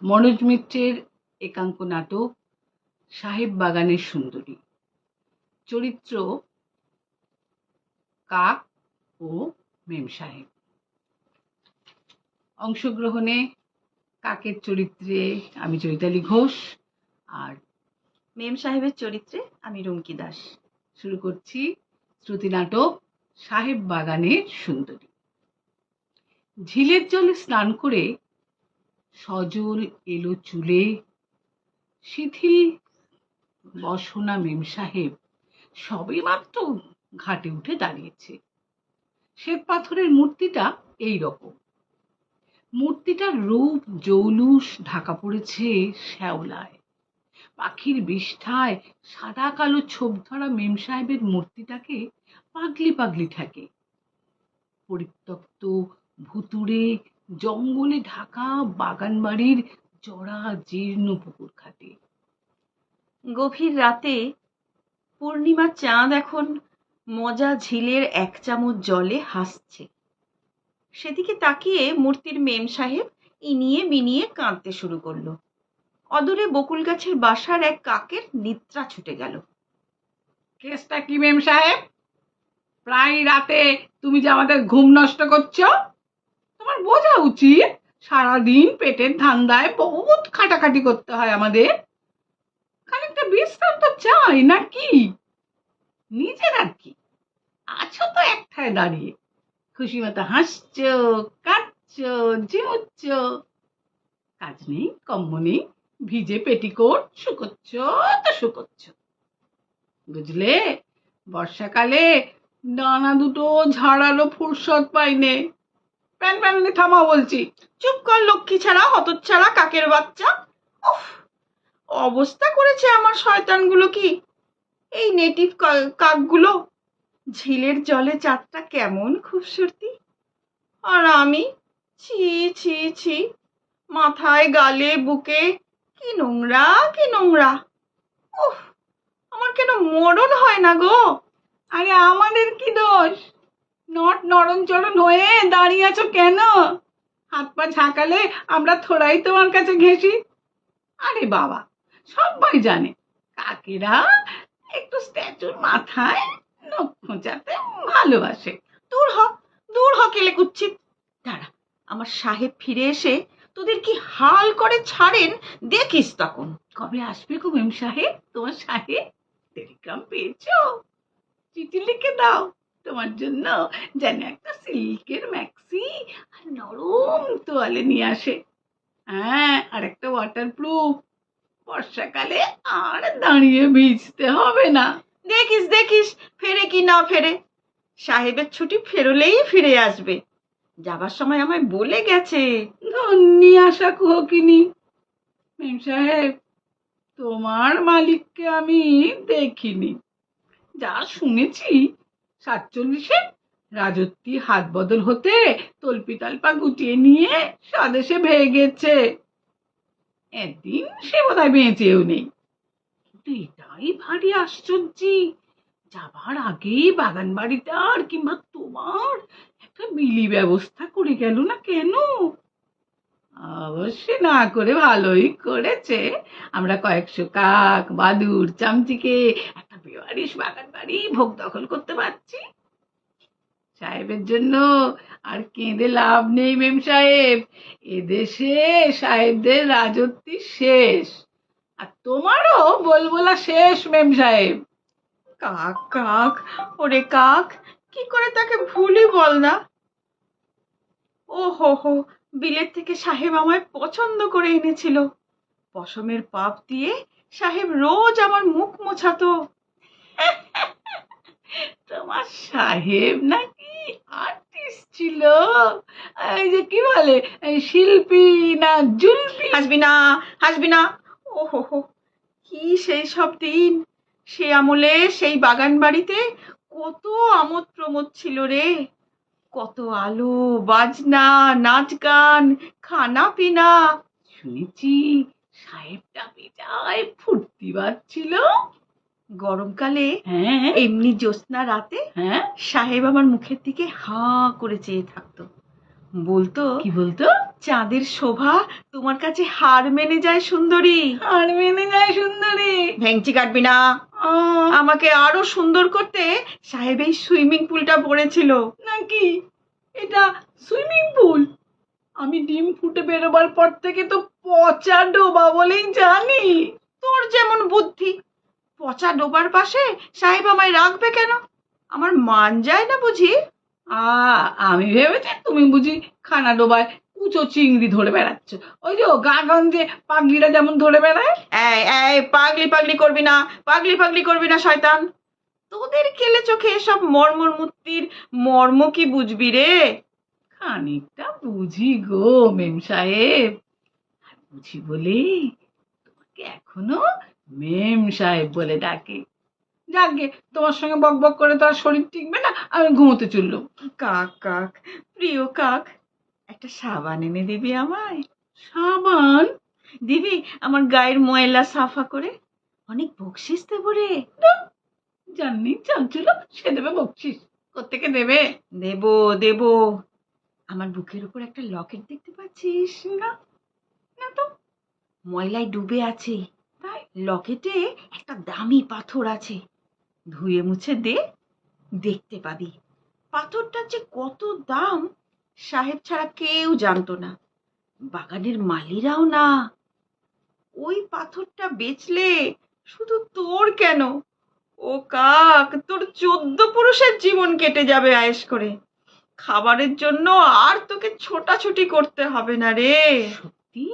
মনোজ মিত্রের একাঙ্ক নাটক সাহেব বাগানের সুন্দরী। চরিত্র কাক ও মেম সাহেব। অংশগ্রহণে কাকের চরিত্রে আমি চৈতালি ঘোষ আর মেম সাহেবের চরিত্রে আমি রুমকি দাস। শুরু করছি শ্রুতি নাটক সাহেব বাগানের সুন্দরী। ঝিলের জলে স্নান করে সজল এলো চুলে, শিথিল বসনা মেম সাহেব সবে মাত্র ঘাটে উঠে দাঁড়িয়েছে। শ্বেত পাথরের মূর্তিটা এই রকম। মূর্তিটার রূপ জৌলুস ঢাকা পড়েছে শ্যাওলায়। পাখির বিষ্ঠায় সাদা কালো ছোপ ধরা মেম সাহেবের মূর্তিটাকে পাগলি পাগলি ঠেকে। পরিত্যক্ত ভুতুড়ে জঙ্গলে ঢাকা বাগান বাড়ির জরা জীর্ণ পুকুর ঘাটে। গভীর রাতে পূর্ণিমার চাঁদ এখন মজা ঝিলের এক চামচ জলে হাসছে। সেদিকে তাকিয়ে মূর্তির মেম সাহেব ইনিয়ে বিনিয়ে কাঁদতে শুরু করলো। অদূরে বকুল গাছের বাসার এক কাকের নিদ্রা ছুটে গেল। কেসটা কি মেম সাহেব? প্রায় রাতে তুমি যে আমাদের ঘুম নষ্ট করছো। তোমার বোঝা উচিত সারাদিন পেটের ধান্দায় বহুত খাটাখাটি করতে হয় আমাদের। খানিকটা বিশ্রাম তো চাই নাকি? নিজের আর কি, আছো তো একঠায় দাঁড়িয়ে, খুশি মতো হাসছো, কাঁদছো, ঝিমুচ্ছ। কাজ নেই, কম্ম নেই, ভিজে পেটিকোট শুকোচ্ছ তো শুকোচ্ছ। বুঝলে, বর্ষাকালে ডানা দুটো ঝাড়ালো ফুরসত পাইনে। প্যান প্যানলে থামাও বলছি। চুপ কর লক্ষ্মী ছাড়া হতচ্ছাড়া কাকের বাচ্চা। উফ, অবস্থা করেছে আমার শয়তানগুলো। কি এই নেটিভ কাকগুলো! ঝিলের জলে চাঁদটা কেমন খুবসুরতি, আর আমি ছি ছি ছি, মাথায় গালে বুকে কি নোংরা কি নোংরা। উফ, আমার কেন মরণ হয় না গো? আরে আমাদের কি দোষ? নট নরম চরণ হয়ে দাঁড়িয়ে আছো কেন? হাত পা ঝাঁকালে আমরা থোড়াই তোমার কাছে ঘেঁষি। আরে বাবা, সবাই জানে কাকেরা একটু স্ট্যাচুর মাথায় নখ খোঁচাতে ভালোবাসে। দূর হ কেলে কুচ্ছিত। দাঁড়া, আমার সাহেব ফিরে এসে তোদের কি হাল করে ছাড়েন দেখিস তখন। কবে আসবে গো মেম সাহেব তোমার সাহেব? টেলিগ্রাম পেয়েছো? চিঠি লিখে দাও, তোমার জন্য যেন একটা সিল্কের ম্যাক্সি আর নরম তোয়ালে নিয়ে আসে। হ্যাঁ, আর একটা ওয়াটারপ্রুফ। বর্ষাকালে আর দাঁড়িয়ে ভিজতে হবে না। দেখিস দেখিস ফেরে কি না ফেরে। সাহেবের ছুটি ফেরলেই ফিরে আসবে। যাবার সময় আমায় বলে গেছে। ধন্যি আশা কুহকিনি। মেম সাহেব, তোমার মালিককে আমি দেখিনি, যা শুনেছি 47-এ রাজত্বী হাত বদল হতে তল্পি তালপা গুটিয়ে নিয়ে স্বদেশে ভেয়ে গেছে। একদিন সে বোধহয় বেঁচেও নেই। কিন্তু এটাই ভারী আশ্চর্য, যাবার আগেই বাগান বাড়িটার কিংবা তোমার একটা বিলি ব্যবস্থা করে গেল না কেন? অবশ্যই না করে ভালোই করেছে। আমরা কয়েকশো কাক, বাদুর, চামচিকে একটা বেওয়ারিশ বাগান বাড়ি ভোগ দখল করতে পারছি। সাহেবের জন্য আর কেঁদে লাভ নেই মেম সাহেব। এদেশে সাহেবদের রাজত্ব শেষ, আর তোমারও বলবোলা শেষ মেম সাহেব। কাক কাক, ওরে কাক, কি করে তাকে ভুলি বল না। ও হো হো, বিলেত থেকে সাহেব আমায় পছন্দ করে এনেছিল। পশমের পাপ দিয়ে সাহেব রোজ আমার মুখ মোছাতো। তোমার সাহেব নাকি আর্টিস্ট ছিল? এই যে কি বলে, শিল্পী না জুলপি? হাসবি না, হাসবি না। ও হো হো, কি সেই সব দিন! সে আমলে সেই বাগান বাড়িতে কত আমোদ প্রমোদ ছিল রে। কত আলো বাজনা, নাচ গান, খানা পিনা। শুনেছি সাহেবটা বেজায় ফুর্তিবাজ ছিল। গরমকালে হ্যাঁ এমনি জ্যোৎস্না রাতে হ্যাঁ, সাহেব আমার মুখের দিকে হাঁ করে চেয়ে থাকতো। বলতো, কি বলতো? চাঁদের শোভা তোমার কাছে হার মেনে যায় সুন্দরী। আর মেনে যায় সুন্দরী। ভেংচি কাটবি না। আমাকে আরো সুন্দর করতে সাহেব এই সুইমিং পুলটা ভরেছিল। নাকি এটা সুইমিং পুল? আমি ডিম ফুটে বেরোবার পর থেকে তো পচা ডোবা বলেই জানি। তোর যেমন বুদ্ধি, পচা ডোবার পাশে সাহেব আমায় রাখবে কেন? আমার মান যায় না বুঝি? আমি ভেবেছি তুমি বুঝি খানা ডোবায় কুচো চিংড়ি ধরে বেড়াচ্ছ, ওই যে গাগঞ্জে পাগলিরা যেমন ধরে বেড়ায়। এই এই পাগলি পাগলি করবি না, পাগলি পাগলি করবি না শয়তান। তোদের কেলে চোখে এসব মর্মর মূর্তির মর্ম কি বুঝবি রে? খানিকটা বুঝি গো মেম সাহেব, আর বুঝি বলেই তোমাকে এখনো মেম সাহেব বলে ডাকে। যাকে তোমার সঙ্গে বক বক করে তো আর শরীর টিকবে না, আমি ঘুমোতে চললুম। কাক কাক, প্রিয় কাক, একটা সাবান এনে দিবি আমায়? সাবান? দিবি আমার গায়ের ময়লা সাফা করে? অনেক বকশিস দেবো রে। জানি চালছিল সে দেবে বকছিস, কোত্থেকে দেবে? দেবো দেবো। আমার বুকের উপর একটা লকেট দেখতে পাচ্ছিস? না, না তো। ময়লায় ডুবে আছে, তাই? লকেটে একটা দামি পাথর আছে। ধুয়ে মুছে দে, দেখতে পাবি পাথরটার যে কত দাম সাহেব ছাড়া কেউ জানতো না, বাগানের মালিরাও না। ওই পাথরটা বেচলে শুধু তোর কেন, ও কাক, তোর 14 পুরুষের জীবন কেটে যাবে আয়েশ করে। খাবারের জন্য আর তোকে ছোটাছুটি করতে হবে না রে। সত্যি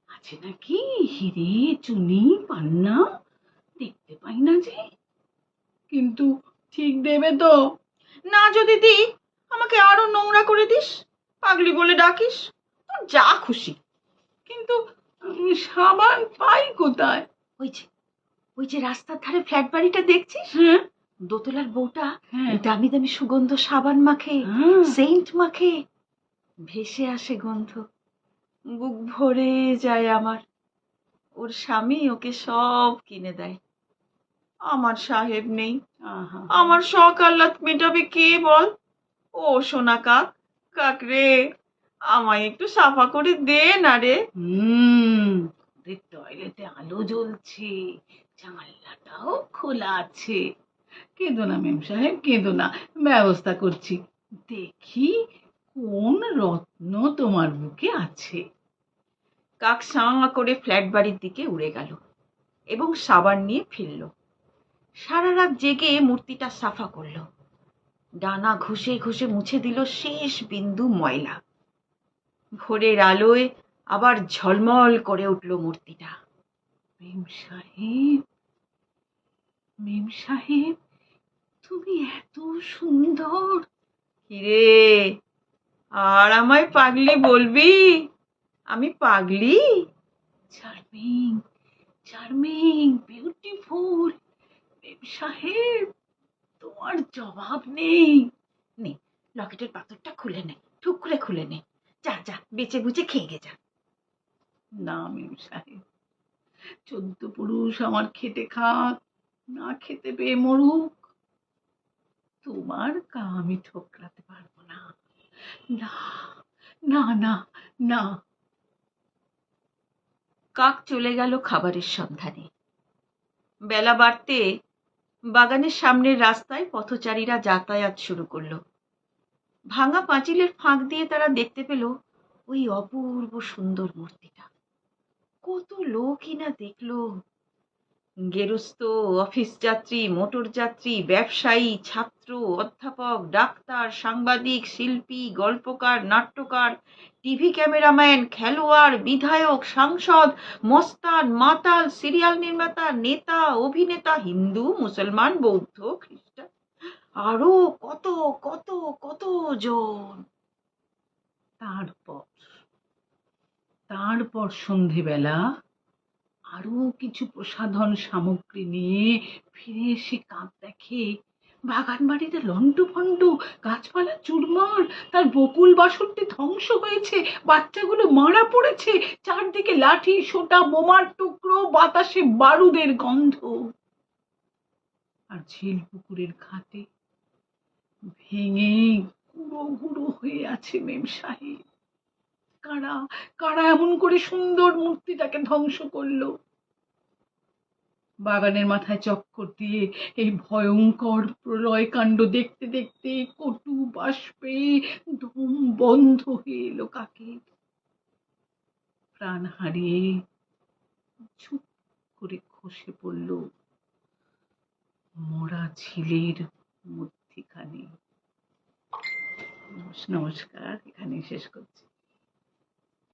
আছে নাকি হিরে চুনি পান্না? দেখতে পাই না যে। কিন্তু ঠিক দেবে তো? না যদি দিই, আমাকে আরো নোংরা করে দিস, পাগলি বলে ডাকিস, তোর যা খুশি। কিন্তু সাবান পাই কোথায়? ওই যে ওই যে রাস্তার ধারে ফ্ল্যাট বাড়িটা দেখছিস? হ্যাঁ দোতলার বউটা হ্যাঁ দামি দামি সুগন্ধ সাবান মাখে, হ্যাঁ। সেন্ট মাখে, ভেসে আসে গন্ধ, বুক ভরে যায় আমার। ওর স্বামী ওকে সব কিনে দেয়। আমার সাহেব নেই, আহা, আমার শখ আহ্লাদ মেটাবে কে বল? ও সোনা কাক, কাক রে, আমায় একটু সাফা করে দে না রে। ওদের টয়লেটে আলো জ্বলছে, জানলাটাও খোলা আছে। কেঁদো না মেম সাহেব, কেঁদো না, ব্যবস্থা করছি। দেখি কোন রত্ন তোমার বুকে আছে। কাক সাঁ করে ফ্ল্যাট বাড়ির দিকে উড়ে গেল এবং সাবান নিয়ে ফিরল। সারা রাত জেগে মূর্তিটা সাফা করলো, ডানা ঘষে ঘষে মুছে দিল শেষ বিন্দু ময়লা। ভোরের আলোয় আবার ঝলমল করে উঠল মূর্তিটা। মেম সাহেব, মেম সাহেব, তুমি এত সুন্দর। কিরে, আর আমায় পাগলি বলবি? আমি পাগলি? Charming, charming, beautiful. মেম সাহেব, তোমার জবাব নেই। নে, লকেটের পাথরটা খুলে নে, ঠুক করে খুলে নে। যা যা, বেচে বুঝে খেয়ে গে যা। না মেম সাহেব, 14 পুরুষ আমার খেতে খাক, না খেতে পেয়ে মরুক, তোমার কা আমি ঠোকরাতে পারবো না। না, না, না, না। কাক চলে গেল খাবারের সন্ধানে। বেলা বাড়তে বাগানের সামনের রাস্তায় পথচারীরা যাতায়াত শুরু করলো। ভাঙা পাঁচিলের ফাঁক দিয়ে তারা দেখতে পেল ওই অপূর্ব সুন্দর মূর্তিটা। কত লোকই না দেখলো, গেরস্ত, অফিস যাত্রী, মোটর যাত্রী, ব্যবসায়ী, ছাত্র, অধ্যাপক, ডাক্তার, সাংবাদিক, শিল্পী, গল্পকার, নাট্যকার, টিভি ক্যামেরাম্যান, খেলোয়াড়, বিধায়ক, সাংসদ, মস্তান, মাতাল, সিরিয়াল নির্মাতা, নেতা, অভিনেতা, হিন্দু, মুসলমান, বৌদ্ধ, খ্রিস্টান, আরো কত কত কত জন। তারপর তারপর সন্ধেবেলা আরো কিছু প্রসাধন সামগ্রী নিয়ে ফিরে এসে কাক দেখে বাগান বাড়িতে লন্ডভন্ড, গাছপালা চুরমার, তার বকুল বাসরটি ধ্বংস হয়েছে, বাচ্চাগুলো মারা পড়েছে, চারদিকে লাঠি সোঁটা বোমার টুকরো, বাতাসে বারুদের গন্ধ। আর ঝিল পুকুরের ঘাটে ভেঙে গুঁড়ো গুঁড়ো হয়ে আছে মেম সাহেব। কারা কারা এমন করে সুন্দর মূর্তিটাকে ধ্বংস করলো? বাগানের মাথায় চক্কর দিয়ে এই ভয়ঙ্কর প্রলয় কাণ্ড দেখতে দেখতে কটু বাষ্পে দম বন্ধ হয়ে এলো কাকের। প্রাণ হারিয়ে চুপ করে খসে পড়ল মরা ঝিলের মধ্যিখানে। নমস্কার, এখানেই শেষ করছি।